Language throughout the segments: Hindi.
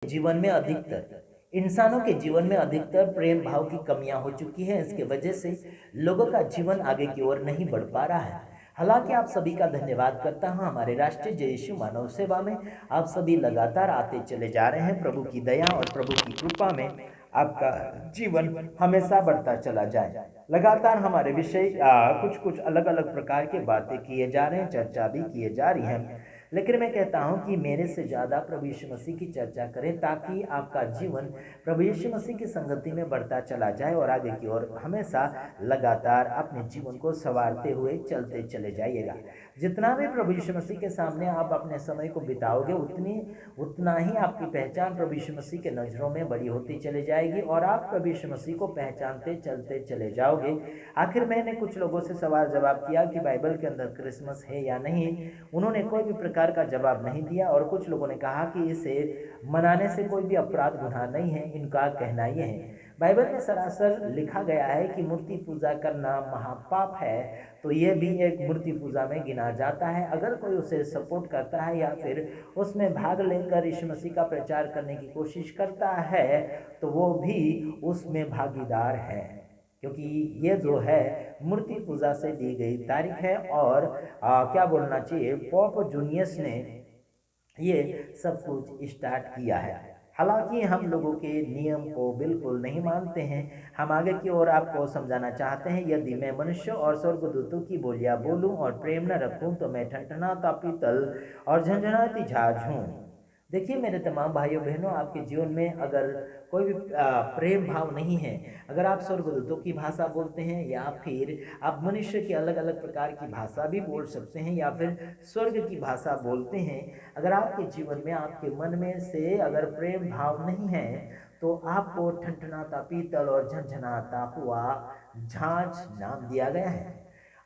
जीवन में अधिकतर इंसानों के जीवन में अधिकतर प्रेम भाव की कमियां हो चुकी हैं। इसके वजह से लोगों का जीवन आगे की ओर नहीं बढ़ पा रहा है। हालांकि आप सभी का धन्यवाद करता हूं, हमारे राष्ट्रीय जय यीशु मानव सेवा में आप सभी लगातार आते चले जा रहे हैं। प्रभु की दया और प्रभु की कृपा में आपका जीवन हमेशा बढ़ता चला जाए। लगातार हमारे विषय कुछ कुछ अलग अलग प्रकार की बातें किए जा रहे हैं, चर्चा भी किए जा रही हैं, लेकिन मैं कहता हूं कि मेरे से ज़्यादा प्रभु यीशु मसीह की चर्चा करें, ताकि आपका जीवन प्रभु यीशु मसीह की संगति में बढ़ता चला जाए और आगे की ओर हमेशा लगातार अपने जीवन को संवारते हुए चलते चले जाइएगा। जितना भी प्रभु यीशु मसीह के सामने आप अपने समय को बिताओगे, उतना ही आपकी पहचान प्रभु यीशु मसीह के नज़रों में बड़ी होती चली जाएगी और आप प्रभु यीशु मसीह को पहचानते चलते चले जाओगे। आखिर मैंने कुछ लोगों से सवाल जवाब किया कि बाइबल के अंदर क्रिसमस है या नहीं। उन्होंने कोई भी प्रकार का जवाब नहीं दिया और कुछ लोगों ने कहा कि इसे मनाने से कोई भी अपराध गुनाह नहीं है। इनका कहना यह है, बाइबल में सरासर लिखा गया है कि मूर्ति पूजा करना महापाप है, तो यह भी एक मूर्ति पूजा में गिना जाता है। अगर कोई उसे सपोर्ट करता है या फिर उसमें भाग लेकर यीशु मसीह का प्रचार करने की कोशिश करता है, तो वो भी उसमें भागीदार है, क्योंकि ये जो है मूर्ति पूजा से दी गई तारीख है। और क्या बोलना चाहिए, पोप जूनियस ने ये सब कुछ स्टार्ट किया है। हालांकि हम लोगों के नियम को बिल्कुल नहीं मानते हैं। हम आगे की ओर आपको समझाना चाहते हैं, यदि मैं मनुष्य और स्वर्गदूतों की बोलियां बोलूं और प्रेम न रखूं, तो मैं ठनठनाता पीतल और झंझनाती झाज हूं। देखिए मेरे तमाम भाइयों बहनों, आपके जीवन में अगर कोई भी प्रेम भाव नहीं है, अगर आप स्वर्गदूतों की भाषा बोलते हैं या फिर आप मनुष्य की अलग अलग प्रकार की भाषा भी बोल सकते हैं या फिर स्वर्ग की भाषा बोलते हैं, अगर आपके जीवन में आपके मन में से अगर प्रेम भाव नहीं है, तो आपको ठनठनाता पीतल और झंझनाता हुआ झांझ नाम दिया गया है।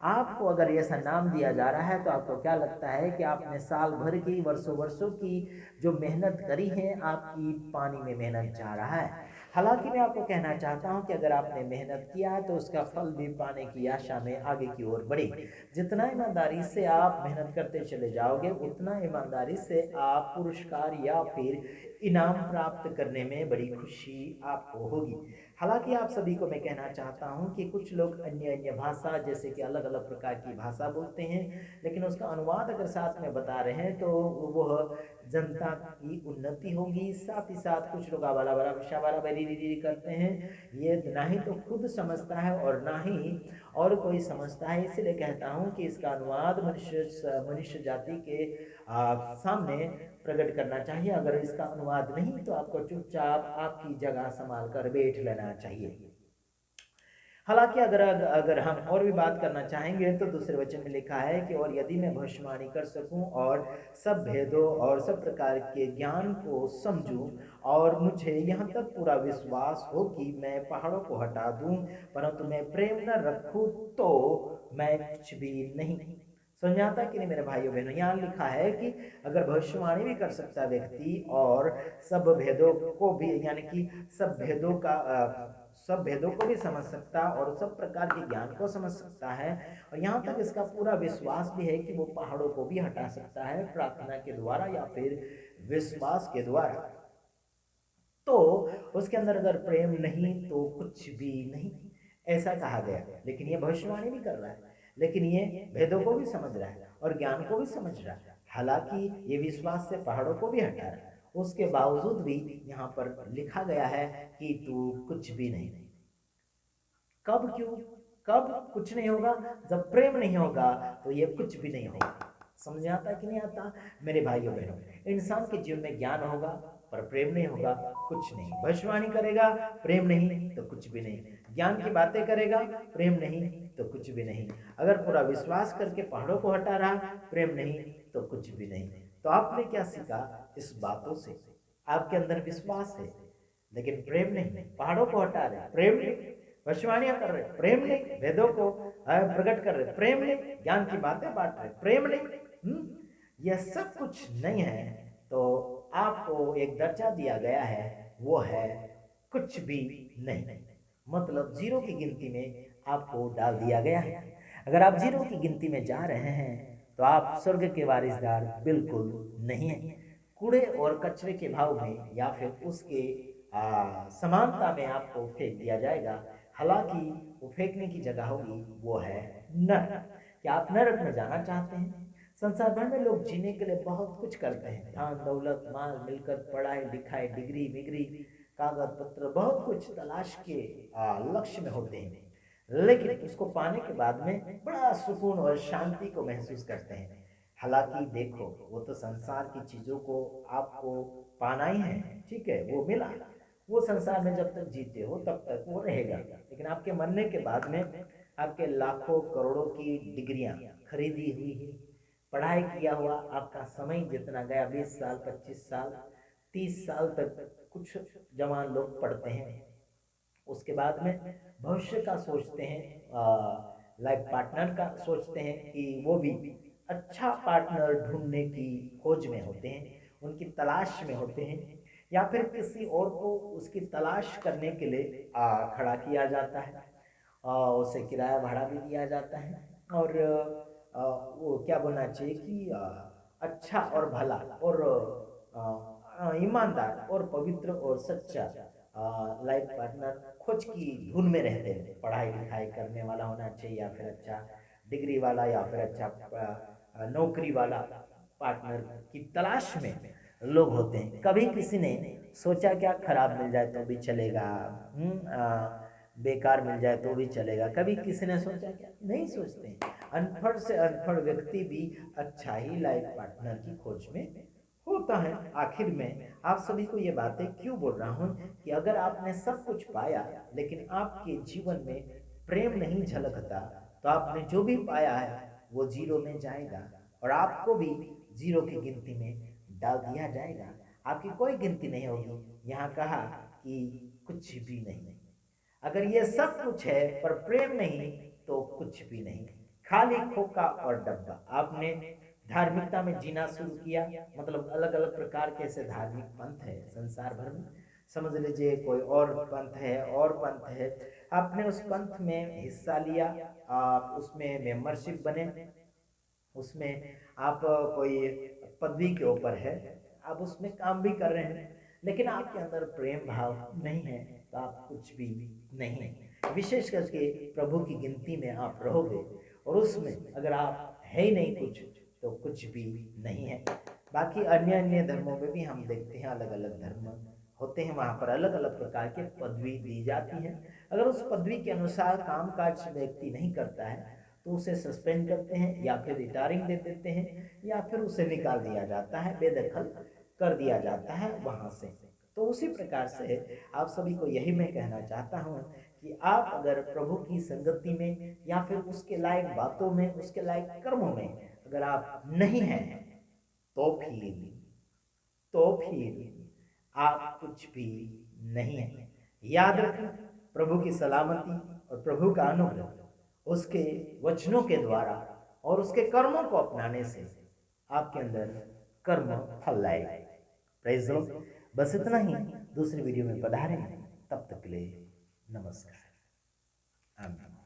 आपको अगर ऐसा नाम दिया जा रहा है, तो आपको क्या लगता है कि आपने साल भर की वर्षों वर्षों की जो मेहनत करी है, आपकी पानी में मेहनत जा रहा है। हालांकि मैं आपको कहना चाहता हूं कि अगर आपने मेहनत किया तो उसका फल भी पाने की आशा में आगे की ओर बढ़े। जितना ईमानदारी से आप मेहनत करते चले जाओगे, उतना ईमानदारी से आप पुरस्कार या फिर इनाम प्राप्त करने में बड़ी खुशी आपको होगी। हालांकि आप सभी को मैं कहना चाहता हूं कि कुछ लोग अन्य अन्य भाषा, जैसे कि अलग अलग प्रकार की भाषा बोलते हैं, लेकिन उसका अनुवाद अगर साथ में बता रहे हैं तो वह जनता की उन्नति होगी। साथ ही साथ कुछ लोग आवारा वाला शाबारा बरी करते हैं, ये ना ही तो खुद समझता है और ना ही और कोई समझता है। इसलिए कहता हूं कि इसका अनुवाद मनुष्य जाति के सामने प्रकट करना चाहिए। अगर इसका अनुवाद नहीं, तो आपको चुपचाप आपकी जगह संभाल कर बैठ लेना चाहिए। हालांकि अगर हम और भी बात करना चाहेंगे, तो दूसरे वचन में लिखा है कि और यदि मैं भविष्यवाणी कर सकूं और सब भेदों और सब प्रकार के ज्ञान को समझूं, और मुझे यहाँ तक पूरा विश्वास हो कि मैं पहाड़ों को हटा दूं, परंतु मैं प्रेम न रखूं, तो मैं कुछ भी नहीं। समझ आता कि नहीं मेरे भाइयों बहनों? यहाँ लिखा है कि अगर भविष्यवाणी भी कर सकता व्यक्ति और सब भेदों को भी, यानी कि सब भेदों को भी समझ सकता और सब प्रकार के ज्ञान को समझ सकता है, और यहाँ तक इसका पूरा विश्वास भी है कि वो पहाड़ों को भी हटा सकता है प्रार्थना के द्वारा या फिर विश्वास के द्वारा, तो उसके अंदर अगर प्रेम नहीं तो कुछ भी नहीं, ऐसा कहा गया। लेकिन ये भविष्यवाणी भी कर रहा है, लेकिन ये भेदों को भी समझ रहा है और ज्ञान को भी समझ रहा है। हालांकि ये विश्वास से पहाड़ों को भी हटा रहा है, उसके बावजूद भी यहाँ पर लिखा गया है कि तू कुछ भी नहीं। कब क्यों, कब कुछ नहीं होगा? जब प्रेम नहीं होगा तो ये कुछ भी नहीं होगा। समझ आता कि नहीं आता मेरे भाइयों बहनों? इंसान के जीवन में ज्ञान होगा पर प्रेम नहीं होगा, कुछ नहीं। भविष्यवाणी करेगा, प्रेम नहीं तो कुछ भी नहीं। ज्ञान की बातें करेगा, प्रेम नहीं तो कुछ भी नहीं। अगर पूरा विश्वास करके पहाड़ों को हटा रहा, प्रेम नहीं तो कुछ भी नहीं। तो आपने क्या सीखा इस बातों से? आपके अंदर विश्वास है लेकिन प्रेम नहीं, पहाड़ों को हटा रहे, प्रेम नहीं, भविष्यवाणियां कर रहे, प्रेम नहीं, वेदों को प्रकट कर रहे, प्रेम नहीं, ज्ञान की बातें बांट रहे, प्रेम नहीं। यह सब कुछ नहीं है, तो आपको एक दर्जा दिया गया है, वो है कुछ भी नहीं। मतलब जीरो की गिनती में आपको डाल दिया गया है। अगर आप जीरो की गिनती में जा रहे हैं, तो आप स्वर्ग के वारिसदार बिल्कुल नहीं हैं। कूड़े और कचरे के भाव में या फिर उसके समानता में आपको फेंक दिया जाएगा। हालांकि वो फेंकने की जगह होगी वो है नरक। क्या आप नरक में जाना चाहते हैं? संसार भर में लोग जीने के लिए बहुत कुछ करते हैं, धन दौलत माल मिलकर पढ़ाई लिखाई डिग्री मिग्री कागज पत्र बहुत कुछ तलाश के लक्ष्य में होते हैं, लेकिन उसको पाने के बाद में बड़ा सुकून और शांति को महसूस करते हैं। हालांकि देखो, वो तो संसार की चीजों को आपको पाना ही है, ठीक है, वो मिला, वो संसार में जब तक जीते हो तब तक वो रहेगा, लेकिन आपके मरने के बाद में आपके लाखों करोड़ों की डिग्रियां खरीदी हुई है, पढ़ाई किया हुआ आपका समय जितना गया 20 साल 25 साल 30 साल तक कुछ जवान लोग पढ़ते हैं, उसके बाद में भविष्य का सोचते हैं, लाइफ पार्टनर का सोचते हैं कि वो भी अच्छा पार्टनर ढूंढने की खोज में होते हैं, उनकी तलाश में होते हैं, या फिर किसी और को उसकी तलाश करने के लिए खड़ा किया जाता है, उसे किराया भाड़ा भी दिया जाता है, और वो क्या बोलना चाहिए कि अच्छा और भला और ईमानदार और पवित्र और सच्चा लाइफ पार्टनर खोज की धुन में रहते हैं। पढ़ाई लिखाई करने वाला होना चाहिए, या फिर अच्छा डिग्री वाला, या फिर अच्छा नौकरी वाला पार्टनर की तलाश में लोग होते हैं। कभी किसी ने सोचा क्या खराब मिल जाए तो भी चलेगा, बेकार मिल जाए तो भी चलेगा? कभी किसी ने सोचा क्या? नहीं सोचते। अनपढ़ से अनपढ़ व्यक्ति भी अच्छा ही लाइफ पार्टनर की खोज में होता है। आखिर में आप सभी को ये बातें क्यों बोल रहा हूँ कि अगर आपने सब कुछ पाया लेकिन आपके जीवन में प्रेम नहीं झलकता, तो आपने जो भी पाया है वो जीरो में जाएगा, और आपको भी जीरो की गिनती में डाल दिया जाएगा। आपकी कोई गिनती नहीं होगी। यहाँ कहा कि कुछ भी नहीं। अगर ये सब कुछ है पर प्रेम नहीं तो कुछ भी नहीं, खाली खोखा और डब्बा। आपने धार्मिकता में जीना शुरू किया, मतलब अलग अलग प्रकार के ऐसे धार्मिक पंथ है संसार भर में, समझ लीजिए कोई और पंथ है और पंथ है, आपने उस पंथ में हिस्सा लिया, आप उसमें मेंबरशिप बने, उसमें आप कोई पदवी के ऊपर है, आप उसमें काम भी कर रहे हैं, लेकिन आपके अंदर प्रेम भाव नहीं है तो आप कुछ भी नहीं है। विशेष करके प्रभु की गिनती में आप रहोगे, और उसमें अगर आप है ही नहीं कुछ तो कुछ भी नहीं है। बाकी अन्य अन्य धर्मों में भी हम देखते हैं अलग अलग धर्म होते हैं, वहाँ पर अलग अलग प्रकार के पदवी दी जाती है। अगर उस पदवी के अनुसार काम काज व्यक्ति नहीं करता है तो उसे सस्पेंड करते हैं, या फिर रिटायरिंग दे देते हैं, या फिर उसे निकाल दिया जाता है, बेदखल कर दिया जाता है वहाँ से। तो उसी प्रकार से आप सभी को यही मैं कहना चाहता हूँ कि आप अगर प्रभु की संगति में या फिर उसके लायक बातों में, उसके लायक कर्मों में अगर आप नहीं हैं, तो फिर आप कुछ भी नहीं है। याद रखना, प्रभु की सलामती और प्रभु का अनुग्रह उसके वचनों के द्वारा और उसके कर्मों को अपनाने से आपके अंदर कर्म फल लाएगा। Praise the Lord. बस इतना ही, दूसरी वीडियो में पधारेंगे, तब तक के लिए नमस्कार। आमीन।